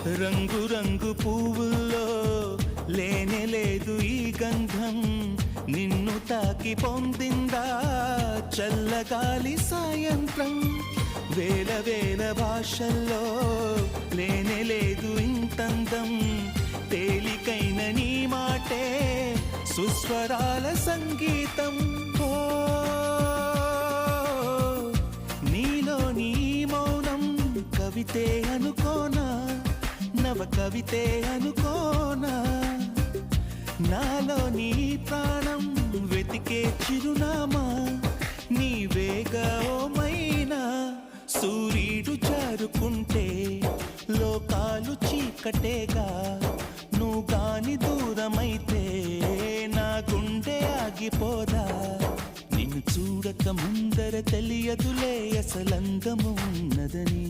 రంగు రంగు పువ్వుల్లో లేనే లేదు ఈ గంధం, నిన్ను తాకి పొందిందా చల్లగాలి సాయంత్రం. వేల వేల భాషల్లో లేనే లేదు ఇంతందం, తేలికైన నీ మాటే సుస్వరాల సంగీతం. ఓ నీలో నీ మౌనం కవితే అనుకోనా, నవ కవితే అనుకోనా. నాలో నీ ప్రాణం వెతికే చిరునామా, నీవేగా ఓ మైనా. సూర్యుడు జారుకుంటే లోకాలు చీకటేగా, నువ్వు గాని దూరమైతే నా గుండె ఆగిపోదా. నిన్ను చూడక ముందర తెలియదులే అసలందము ఉన్నదని.